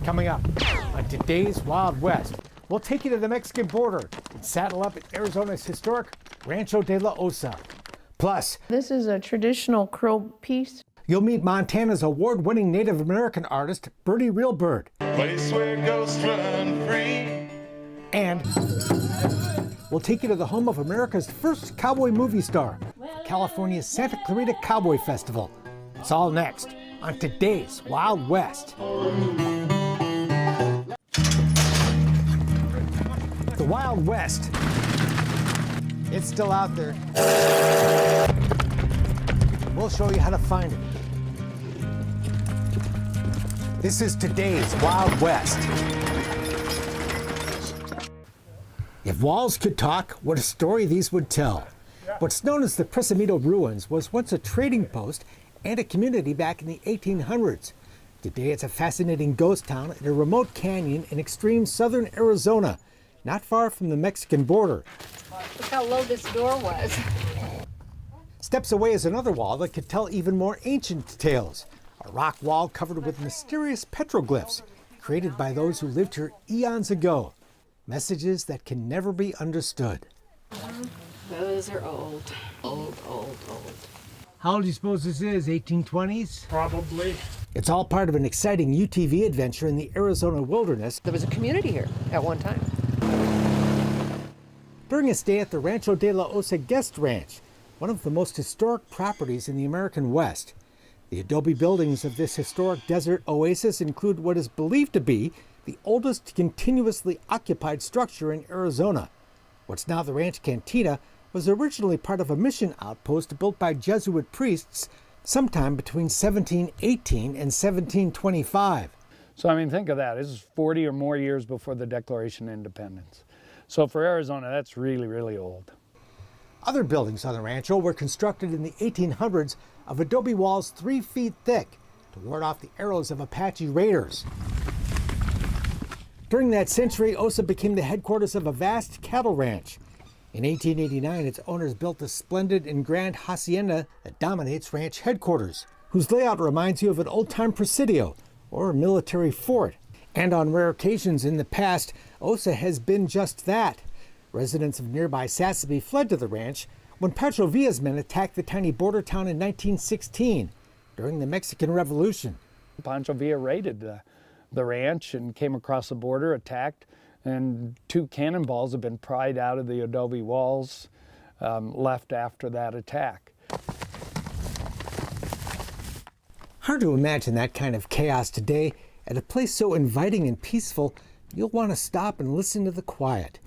Coming up on today's Wild West, we'll take you to the Mexican border and saddle up at Arizona's historic Rancho de la Osa. Plus, this is a traditional crow piece. You'll meet Montana's award-winning Native American artist, Bertie Realbird. Place where ghosts run free. And we'll take you to the home of America's first cowboy movie star, California's Santa Clarita Cowboy Festival. It's all next on today's Wild West. The Wild West. It's still out there. We'll show you how to find it. This is today's Wild West. If walls could talk, what a story these would tell. What's known as the Presamido Ruins was once a trading post and a community back in the 1800s. Today it's a fascinating ghost town in a remote canyon in extreme southern Arizona, not far from the Mexican border. Look how low this door was. Steps away is another wall that could tell even more ancient tales. A rock wall covered with mysterious petroglyphs created by those who lived here eons ago. Messages that can never be understood. Those are old. Old. How old do you suppose this is, 1820s? Probably. It's all part of an exciting UTV adventure in the Arizona wilderness. There was a community here at one time. During a stay at the Rancho de la Osa Guest Ranch, one of the most historic properties in the American West. The adobe buildings of this historic desert oasis include what is believed to be the oldest continuously occupied structure in Arizona. What's now the Ranch Cantina was originally part of a mission outpost built by Jesuit priests sometime between 1718 and 1725. So, I mean, think of that. This is 40 or more years before the Declaration of Independence. So for Arizona, that's really, really old. Other buildings on the Rancho were constructed in the 1800s of adobe walls 3 feet thick to ward off the arrows of Apache raiders. During that century, Osa became the headquarters of a vast cattle ranch. In 1889, its owners built a splendid and grand hacienda that dominates ranch headquarters, whose layout reminds you of an old-time presidio or a military fort. And on rare occasions in the past, Osa has been just that. Residents of nearby Sassabee fled to the ranch when Pancho Villa's men attacked the tiny border town in 1916 during the Mexican Revolution. Pancho Villa raided the ranch and came across the border, attacked, and 2 cannonballs have been pried out of the adobe walls left after that attack. Hard to imagine that kind of chaos today. At a place so inviting and peaceful, you'll want to stop and listen to the quiet.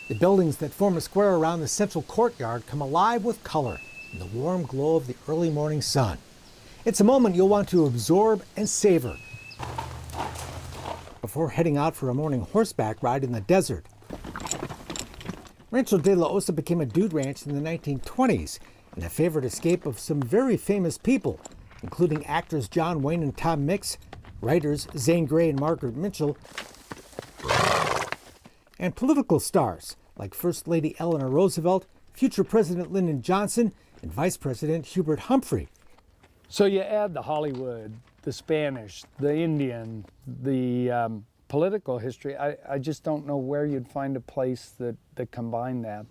The buildings that form a square around the central courtyard come alive with color in the warm glow of the early morning sun. It's a moment you'll want to absorb and savor before heading out for a morning horseback ride in the desert. Rancho de la Osa became a dude ranch in the 1920s and a favorite escape of some very famous people, including actors John Wayne and Tom Mix, writers Zane Grey and Margaret Mitchell, and political stars like First Lady Eleanor Roosevelt, future President Lyndon Johnson, and Vice President Hubert Humphrey. So you add the Hollywood, the Spanish, the Indian, the political history. I just don't know where you'd find a place that combined that.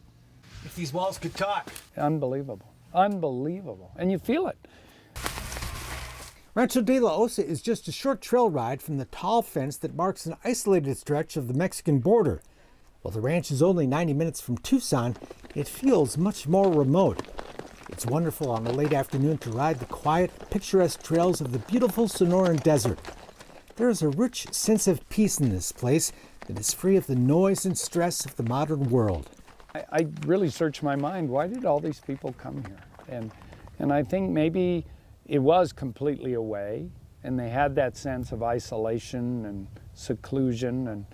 If these walls could talk. Unbelievable. Unbelievable. And you feel it. Rancho de la Osa is just a short trail ride from the tall fence that marks an isolated stretch of the Mexican border. While the ranch is only 90 minutes from Tucson, it feels much more remote. It's wonderful on a late afternoon to ride the quiet, picturesque trails of the beautiful Sonoran Desert. There is a rich sense of peace in this place that is free of the noise and stress of the modern world. I really searched my mind. Why did all these people come here? And I think maybe it was completely away, and they had that sense of isolation and seclusion,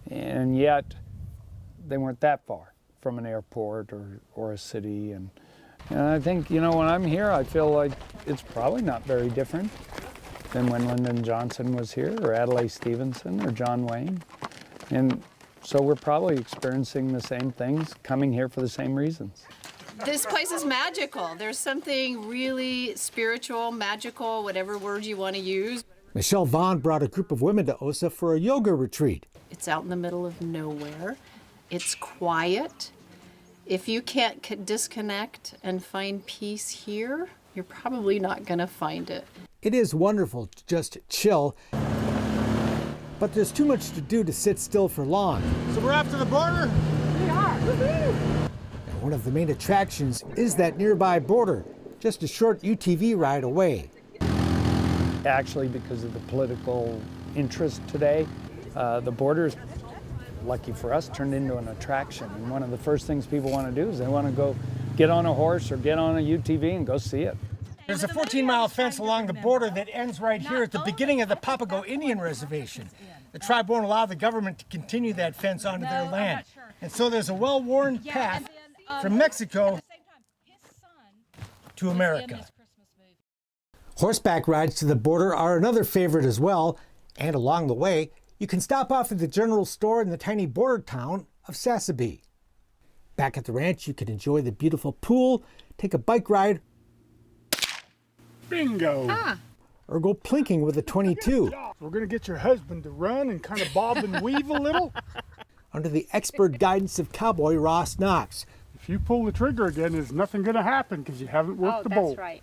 and yet they weren't that far from an airport or a city. And I think, you know, when I'm here, I feel like it's probably not very different than when Lyndon Johnson was here, or Adlai Stevenson, or John Wayne. And so we're probably experiencing the same things, coming here for the same reasons. This place is magical. There's something really spiritual, magical, whatever word you want to use. Michelle Vaughn brought a group of women to Osa for a yoga retreat. It's out in the middle of nowhere. It's quiet. If you can't disconnect and find peace here, you're probably not going to find it. It is wonderful to just chill, but there's too much to do to sit still for long. So we're off to the border? We are. Woohoo! And one of the main attractions is that nearby border, just a short UTV ride away. Actually, because of the political interest today, the border's, lucky for us, turned into an attraction. And one of the first things people want to do is they want to go get on a horse or get on a UTV and go see it. There's a 14-mile fence along the border that ends right here at the beginning of the Papago Indian Reservation. The tribe won't allow the government to continue that fence onto their land. And so there's a well-worn path from Mexico to America. Horseback rides to the border are another favorite as well, and along the way, you can stop off at the general store in the tiny border town of Sasabee. Back at the ranch, you can enjoy the beautiful pool, take a bike ride, Bingo! or go plinking with a 22 We're gonna get your husband to run and kind of bob and weave a little. under the expert guidance of cowboy Ross Knox. If you pull the trigger again, there's nothing gonna happen because you haven't worked the bolt. right.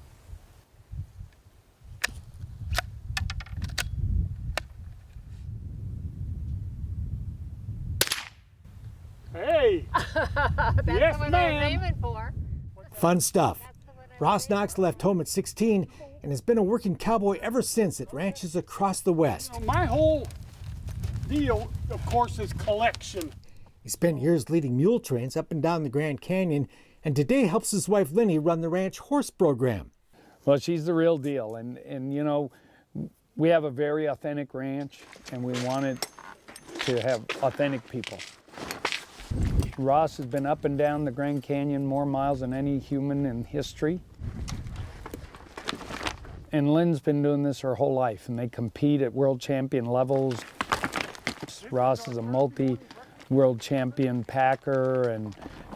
Hey! That's Yes, the one I was ma'am. aiming for. Fun stuff. Ross Knox left home at 16 and has been a working cowboy ever since at ranches across the West. My whole deal, of course, is collection. He spent years leading mule trains up and down the Grand Canyon, and today helps his wife Linny run the ranch horse program. Well, she's the real deal. And you know, we have a very authentic ranch, and we want it to have authentic people. Ross has been up and down the Grand Canyon more miles than any human in history. And Lynn's been doing this her whole life, and they compete at world champion levels. Ross is a multi-world champion packer,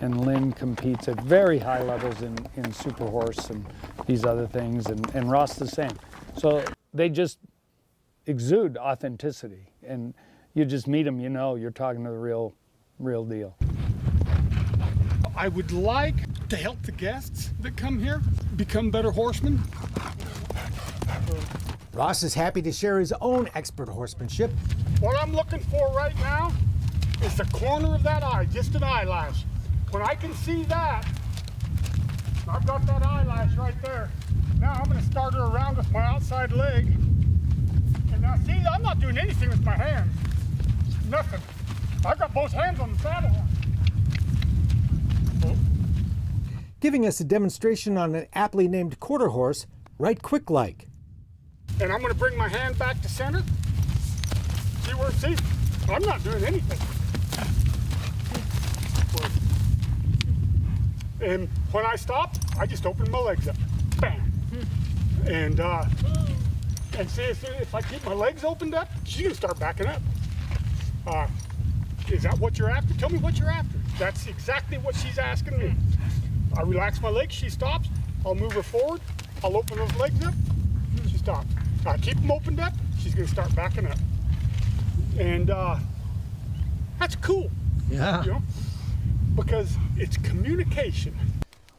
and Lynn competes at very high levels in super horse and these other things, and Ross the same. So they just exude authenticity, and you just meet them, you know you're talking to the real deal. I would like to help the guests that come here become better horsemen. Ross is happy to share his own expert horsemanship. What I'm looking for right now is the corner of that eye, just an eyelash. When I can see that, I've got that eyelash right there. Now I'm gonna start her around with my outside leg. And now see, I'm not doing anything with my hands. Nothing. I've got both hands on the saddle horn. Giving us a demonstration on an aptly named quarter horse, right quick like. And I'm gonna bring my hand back to center. See, I'm not doing anything. And when I stop, I just open my legs up. Bam. And see, if I keep my legs opened up, she's gonna start backing up. Is that what you're after? Tell me what you're after. That's exactly what she's asking me. I relax my legs, she stops. I'll move her forward. I'll open those legs up. She stops. I keep them opened up. She's gonna start backing up. And that's cool. Yeah. You know, because it's communication.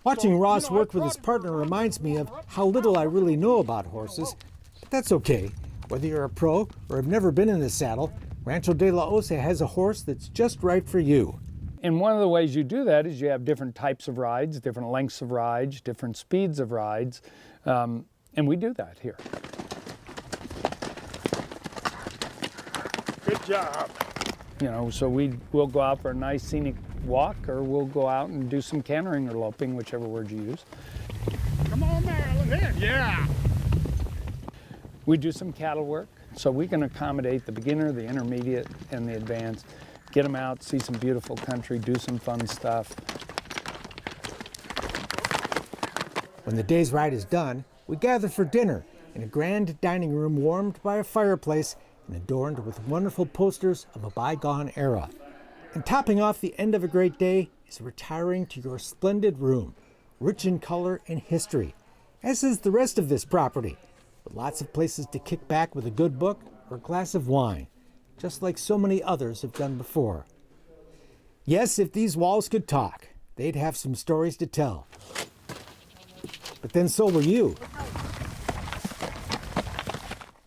Watching So, Ross you know, work with his partner reminds me of how little I really know about horses. But that's okay. Whether you're a pro or have never been in the saddle, Rancho de la Osa has a horse that's just right for you. And one of the ways you do that is you have different types of rides, different lengths of rides, different speeds of rides, and we do that here. Good job. You know, so we'll go out for a nice scenic walk, or we'll go out and do some cantering or loping, whichever word you use. Come on, Marilyn. There. Yeah. We do some cattle work, so we can accommodate the beginner, the intermediate, and the advanced. Get them out, see some beautiful country, do some fun stuff. When the day's ride is done, we gather for dinner in a grand dining room warmed by a fireplace and adorned with wonderful posters of a bygone era. And topping off the end of a great day is retiring to your splendid room, rich in color and history, as is the rest of this property. but lots of places to kick back with a good book or a glass of wine, just like so many others have done before. Yes, if these walls could talk, they'd have some stories to tell. But then so will you.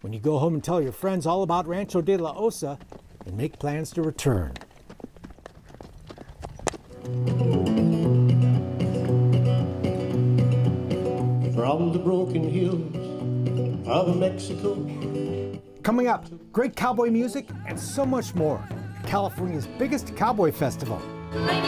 When you go home and tell your friends all about Rancho de la Osa and make plans to return. From the broken hills of Mexico. Coming up, great cowboy music and so much more. California's biggest cowboy festival. But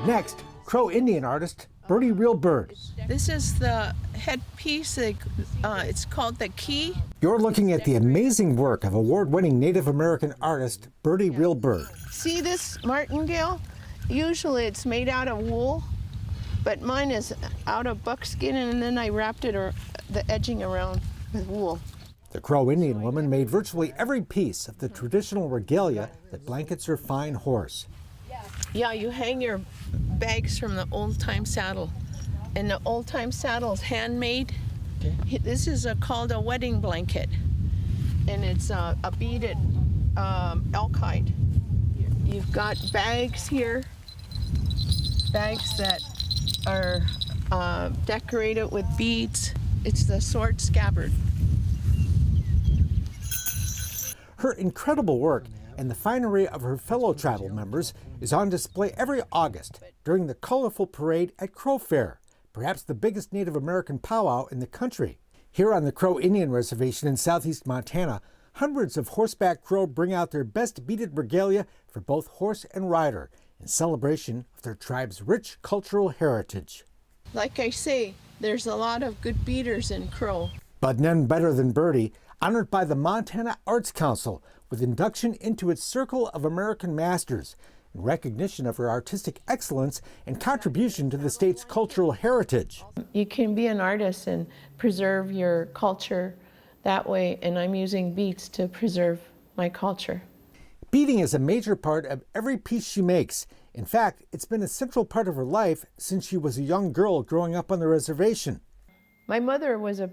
next, Crow Indian artist Birdie Real Bird. This is the headpiece. It's called the key. You're looking at the amazing work of award-winning Native American artist Birdie Real Bird. See this martingale? Usually it's made out of wool, but mine is out of buckskin, and then I wrapped it or the edging around with wool. The Crow Indian woman made virtually every piece of the traditional regalia that blankets her fine horse. Yeah, you hang your bags from the old-time saddle, and the old-time saddle is handmade. This is called a wedding blanket, and it's a beaded elk hide. You've got bags here, bags that are decorated with beads. It's the sword scabbard. Her incredible work and the finery of her fellow tribal members is on display every August during the colorful parade at Crow Fair, perhaps the biggest Native American powwow in the country. Here on the Crow Indian Reservation in southeast Montana, hundreds of horseback crow bring out their best beaded regalia for both horse and rider in celebration of their tribe's rich cultural heritage. Like I say, there's a lot of good beaters in Crow. But none better than Birdie, honored by the Montana Arts Council with induction into its Circle of American Masters in recognition of her artistic excellence and contribution to the state's cultural heritage. You can be an artist and preserve your culture that way, and I'm using beads to preserve my culture. Beading is a major part of every piece she makes. In fact, it's been a central part of her life since she was a young girl growing up on the reservation. My mother was a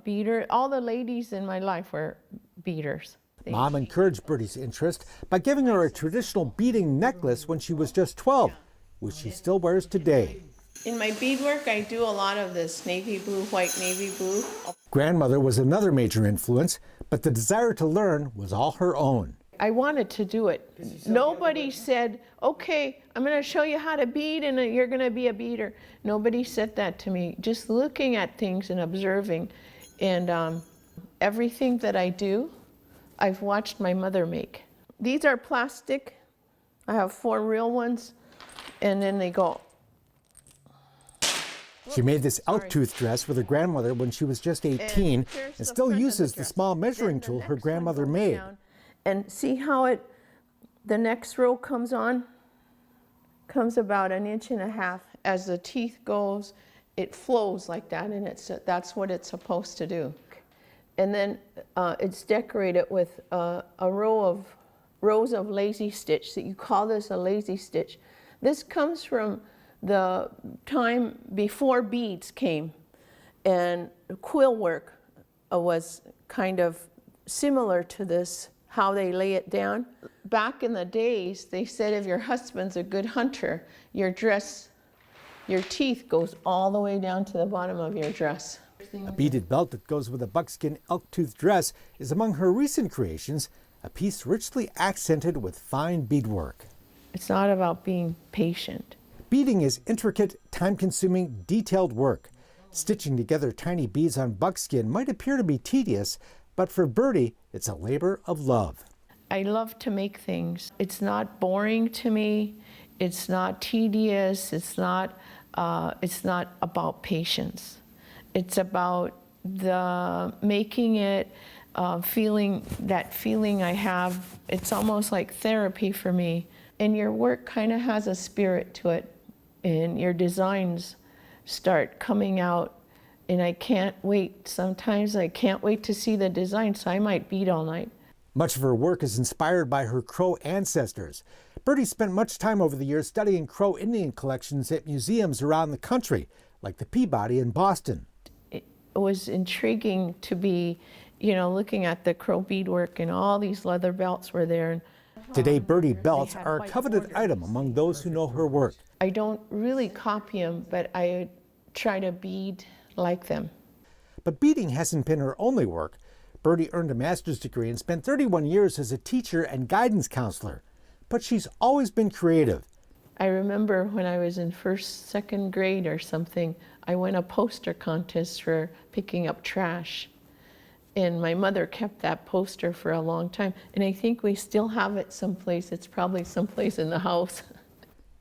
beater. All the ladies in my life were beaters. Mom encouraged Birdie's interest by giving her a traditional beading necklace when she was just 12, which she still wears today. In my beadwork, I do a lot of this navy blue, white navy blue. Grandmother was another major influence, but the desire to learn was all her own. I wanted to do it. Nobody said, okay, I'm going to show you how to bead and you're going to be a beader. Nobody said that to me. Just looking at things and observing. And everything that I do, I've watched my mother make. These are plastic. I have 4 real ones, and then they go. She made this elk tooth dress with her grandmother when she was just 18 and still uses the small measuring tool her grandmother made. And see how the next row comes on? Comes about 1.5 inches. As the teeth goes, it flows like that, and that's what it's supposed to do. And then it's decorated with rows of lazy stitch. So you call this a lazy stitch. This comes from the time before beads came, and quill work was kind of similar to this, how they lay it down. Back in the days, they said if your husband's a good hunter, your teeth goes all the way down to the bottom of your dress. A beaded belt that goes with a buckskin elk tooth dress is among her recent creations, a piece richly accented with fine beadwork. It's not about being patient. Beading is intricate, time-consuming, detailed work. Stitching together tiny beads on buckskin might appear to be tedious, but for Birdie, it's a labor of love. I love to make things. It's not boring to me. It's not tedious. It's not about patience. It's about the making it, feeling I have. It's almost like therapy for me. And your work kind of has a spirit to it, and your designs start coming out, and I can't wait. Sometimes I can't wait to see the design, so I might bead all night. Much of her work is inspired by her Crow ancestors. Birdie spent much time over the years studying Crow Indian collections at museums around the country, like the Peabody in Boston. It was intriguing to be, looking at the crow beadwork and all these leather belts were there. And Today, Birdie belts are a coveted item among those who know her work. I don't really copy them, but I try to bead like them. But beading hasn't been her only work. Birdie earned a master's degree and spent 31 years as a teacher and guidance counselor. But she's always been creative. I remember when I was in second grade or something, I won a poster contest for picking up trash. And my mother kept that poster for a long time. And I think we still have it someplace. It's probably someplace in the house.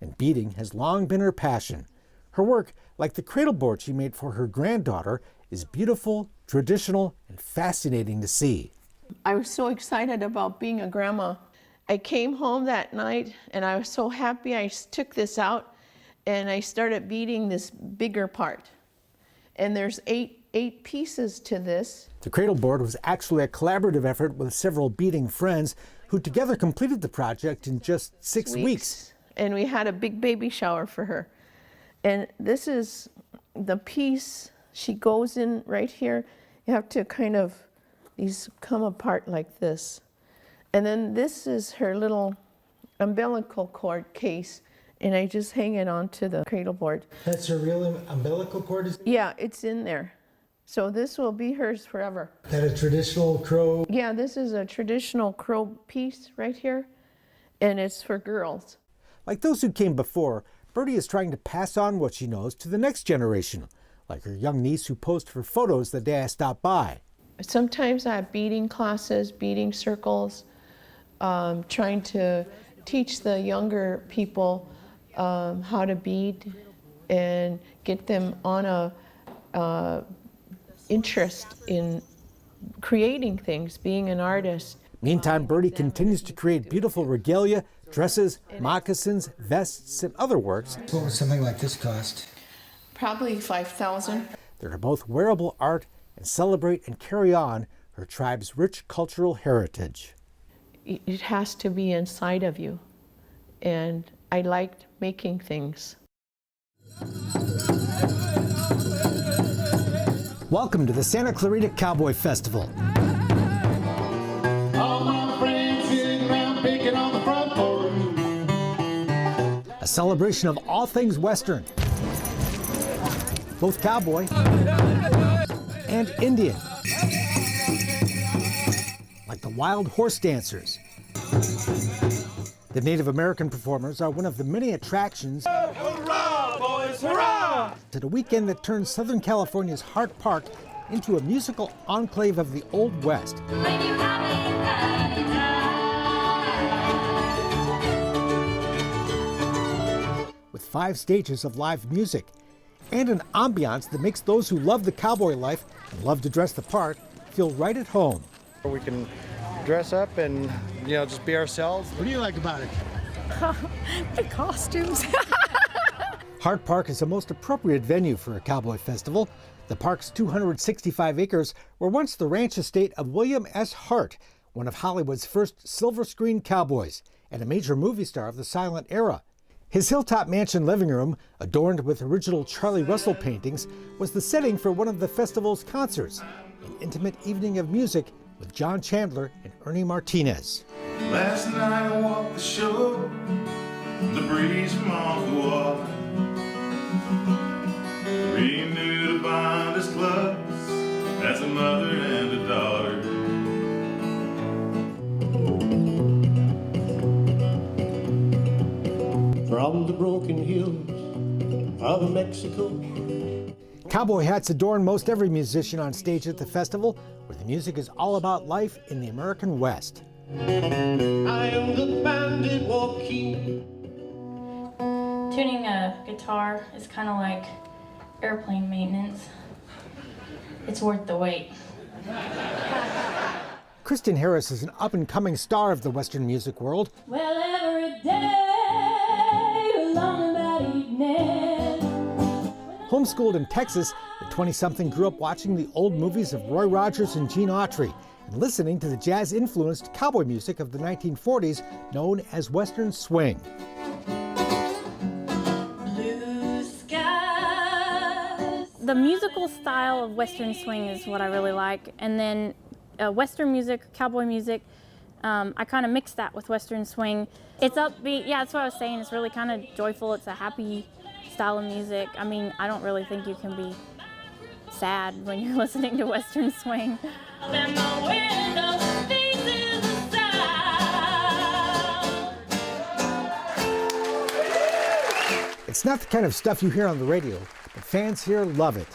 And beading has long been her passion. Her work, like the cradle board she made for her granddaughter, is beautiful, traditional, and fascinating to see. I was so excited about being a grandma. I came home that night and I was so happy. I took this out and I started beading this bigger part. And there's eight pieces to this. The cradle board was actually a collaborative effort with several beading friends who together completed the project in just 6 weeks. And we had a big baby shower for her. And this is the piece. She goes in right here. You have to these come apart like this. And then this is her little umbilical cord case, and I just hang it onto the cradle board. That's her real umbilical cord? Yeah, it's in there. So this will be hers forever. Is that a traditional crow? Yeah, this is a traditional crow piece right here, and it's for girls. Like those who came before, Birdie is trying to pass on what she knows to the next generation, like her young niece who posed for photos the day I stopped by. Sometimes I have beading classes, beading circles, trying to teach the younger people how to bead and get them on a interest in creating things, being an artist. Meantime, Birdie continues to create beautiful regalia, dresses, moccasins, vests, and other works. What would something like this cost? Probably $5,000. That are both wearable art and celebrate and carry on her tribe's rich cultural heritage. It has to be inside of you, and I liked making things. Welcome to the Santa Clarita Cowboy Festival. All my friends sitting around picking on the front porch. A celebration of all things Western, both cowboy and Indian, like the wild horse dancers. The Native American performers are one of the many attractions Hurrah, boys, hurrah! to the weekend that turns Southern California's Hart Park into a musical enclave of the Old West. With 5 stages of live music and an ambiance that makes those who love the cowboy life and love to dress the part feel right at home. We can dress up and, just be ourselves. What do you like about it? The costumes. Hart Park is the most appropriate venue for a cowboy festival. The park's 265 acres were once the ranch estate of William S. Hart, one of Hollywood's first silver screen cowboys and a major movie star of the silent era. His hilltop mansion living room, adorned with original Charlie Russell paintings, was the setting for one of the festival's concerts, an intimate evening of music with John Chandler and Ernie Martinez. Last night I walked the shore, the breeze from off the water. Renewed a bond as close as a mother and a daughter. From the broken hills of Mexico. Cowboy hats adorn most every musician on stage at the festival, where the music is all about life in the American West. I am the bandit walking. Tuning a guitar is kind of like airplane maintenance. It's worth the wait. Kristen Harris is an up-and-coming star of the Western music world. Well, every day, along about evening. Homeschooled in Texas, the 20-something grew up watching the old movies of Roy Rogers and Gene Autry and listening to the jazz-influenced cowboy music of the 1940s known as Western swing. Blue skies the musical style of Western swing is what I really like. And then Western music, cowboy music, I kind of mix that with Western swing. It's upbeat, yeah, that's what I was saying. It's really kind of joyful. It's a happy style of music. I mean, I don't really think you can be sad when you're listening to Western swing. It's not the kind of stuff you hear on the radio, but fans here love it.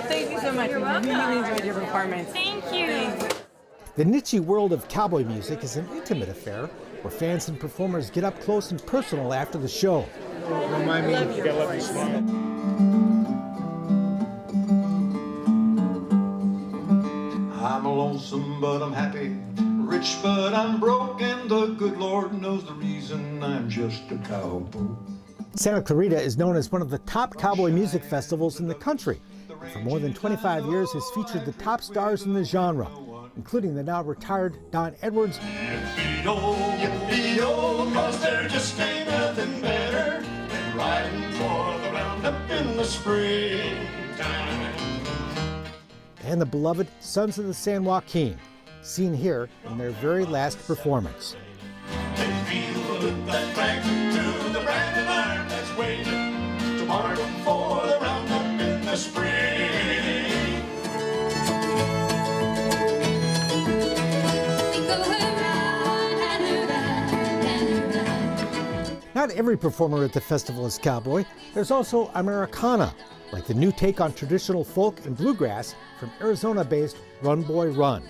Thank you so much. You're welcome. We really enjoyed your performance. Thank you. The niche world of cowboy music is an intimate affair where fans and performers get up close and personal after the show. Don't mind me. You gotta let me smile. I'm lonesome, but I'm happy. Rich, but I'm broke, and the good Lord knows the reason I'm just a cowboy. Santa Clarita is known as one of the top cowboy music festivals in the country. For more than 25 years has featured the top stars in the genre, including the now retired Don Edwards, Yippee-oh, 'cause there just ain't nothing better than riding for the roundup in the springtime. and the beloved Sons of the San Joaquin, seen here in their very last performance. They feel that flag to the brand and iron that's waiting to mark for the roundup in the spring. Not every performer at the festival is cowboy. There's also Americana, like the new take on traditional folk and bluegrass from Arizona-based Run Boy Run.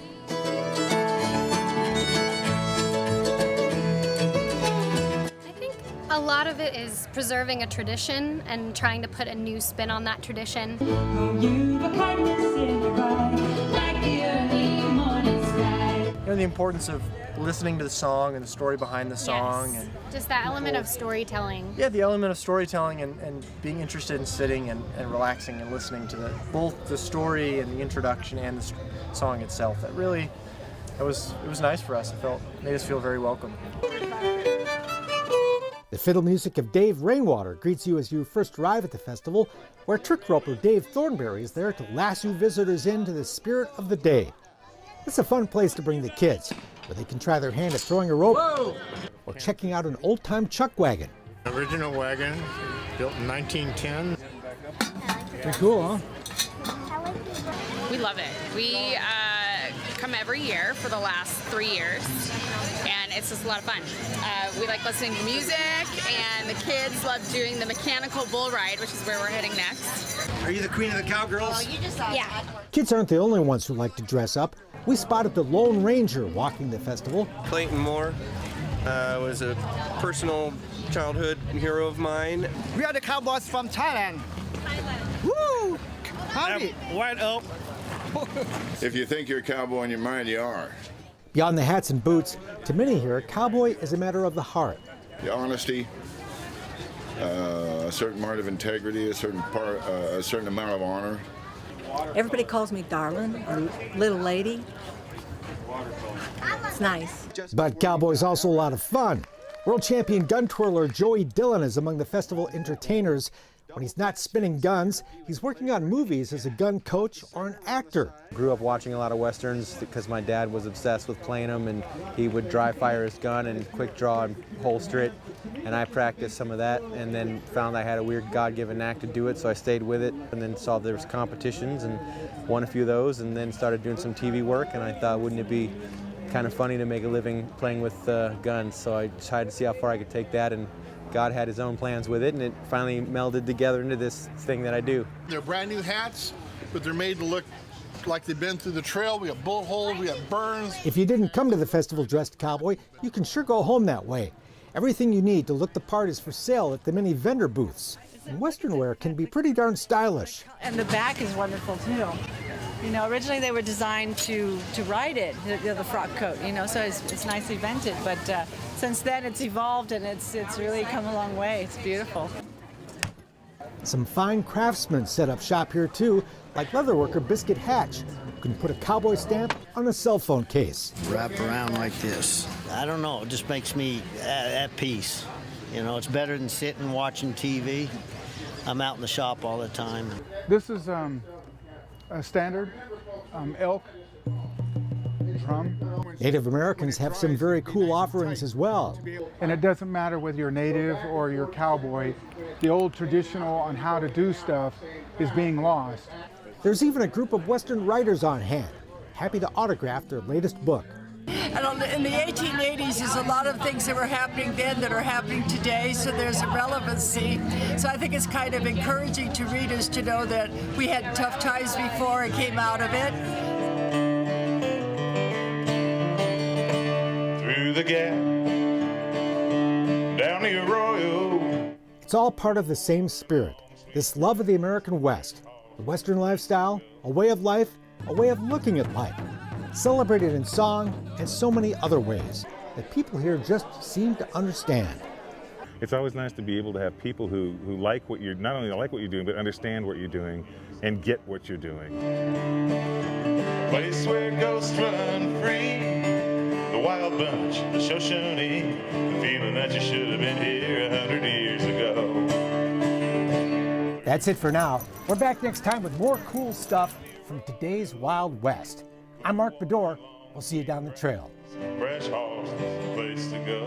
A lot of it is preserving a tradition and trying to put a new spin on that tradition. You know, the importance of listening to the song and the story behind the song. Yes. And just that element of storytelling. yeah, the element of storytelling and being interested in sitting and relaxing and listening to both the story and the introduction and the song itself. It was nice for us. It made us feel very welcome. The fiddle music of Dave Rainwater greets you as you first arrive at the festival, where trick roper Dave Thornberry is there to lasso visitors into the spirit of the day. It's a fun place to bring the kids, where they can try their hand at throwing a rope or checking out an old-time chuck wagon. Original wagon, built in 1910. Pretty cool, huh? We love it. We come every year for the last 3 years, and it's just a lot of fun. We like listening to music, and the kids love doing the mechanical bull ride, which is where we're heading next. Are you the queen of the cowgirls? Yeah. Kids aren't the only ones who like to dress up. We spotted the Lone Ranger walking the festival. Clayton Moore was a personal childhood hero of mine. We are the cowboys from Thailand. Woo! Howdy. White Oak. If you think you're a cowboy in your mind, you are. Beyond the hats and boots, to many here, cowboy is a matter of the heart. The honesty, a certain amount of integrity, a certain amount of honor. Everybody calls me darling or little lady. It's nice. But cowboy's also a lot of fun. World champion gun twirler Joey Dillon is among the festival entertainers. When he's not spinning guns, he's working on movies as a gun coach or an actor. Grew up watching a lot of westerns because my dad was obsessed with playing them, and he would dry fire his gun and quick draw and holster it. And I practiced some of that, and then found I had a weird God-given knack to do it, so I stayed with it. And then saw there was competitions and won a few of those, and then started doing some TV work. And I thought, wouldn't it be kind of funny to make a living playing with guns? So I tried to see how far I could take that, and God had his own plans with it, and it finally melded together into this thing that I do. They're brand new hats, but they're made to look like they've been through the trail. We got bullet holes, we got burns. If you didn't come to the festival dressed cowboy, you can sure go home that way. Everything you need to look the part is for sale at the many vendor booths. And Western wear can be pretty darn stylish. And the back is wonderful too. You know, originally they were designed to ride it, the frock coat, you know, so it's nicely vented. But since then it's evolved and it's really come a long way. It's beautiful. Some fine craftsmen set up shop here too, like leatherworker Biscuit Hatch, who can put a cowboy stamp on a cell phone case. Wrap around like this. I don't know, it just makes me at peace. You know, it's better than sitting watching TV. I'm out in the shop all the time. This is a standard elk drum. Native Americans have some very cool offerings as well. And it doesn't matter whether you're native or you're cowboy, the old traditional on how to do stuff is being lost. There's even a group of Western writers on hand, happy to autograph their latest book. And in the 1880s, there's a lot of things that were happening then that are happening today, so there's a relevancy. So I think it's kind of encouraging to readers to know that we had tough times before and came out of it. Through the gap, down the Arroyo. It's all part of the same spirit, this love of the American West, the Western lifestyle, a way of life, a way of looking at life, celebrated in song and so many other ways that people here just seem to understand. It's always nice to be able to have people who like what you're, not only like what you're doing, but understand what you're doing and get what you're doing. Place where ghosts run free, the Wild Bunch, the Shoshone, the feeling that you should have been here 100 years ago. That's it for now. We're back next time with more cool stuff from today's Wild West. I'm Mark Bedore. We'll see you down the trail. Fresh horse, place to go.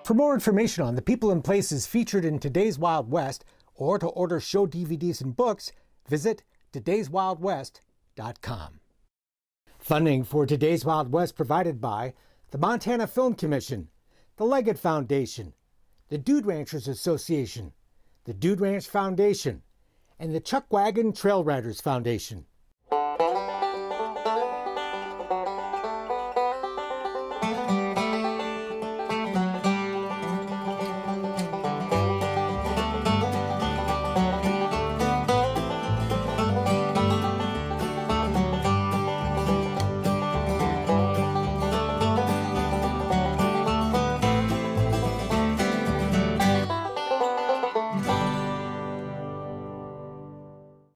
For more information on the people and places featured in today's Wild West, or to order show DVDs and books, visit todayswildwest.com. Funding for Today's Wild West provided by the Montana Film Commission, the Leggett Foundation, the Dude Ranchers Association, the Dude Ranch Foundation, and the Chuck Wagon Trail Riders Foundation.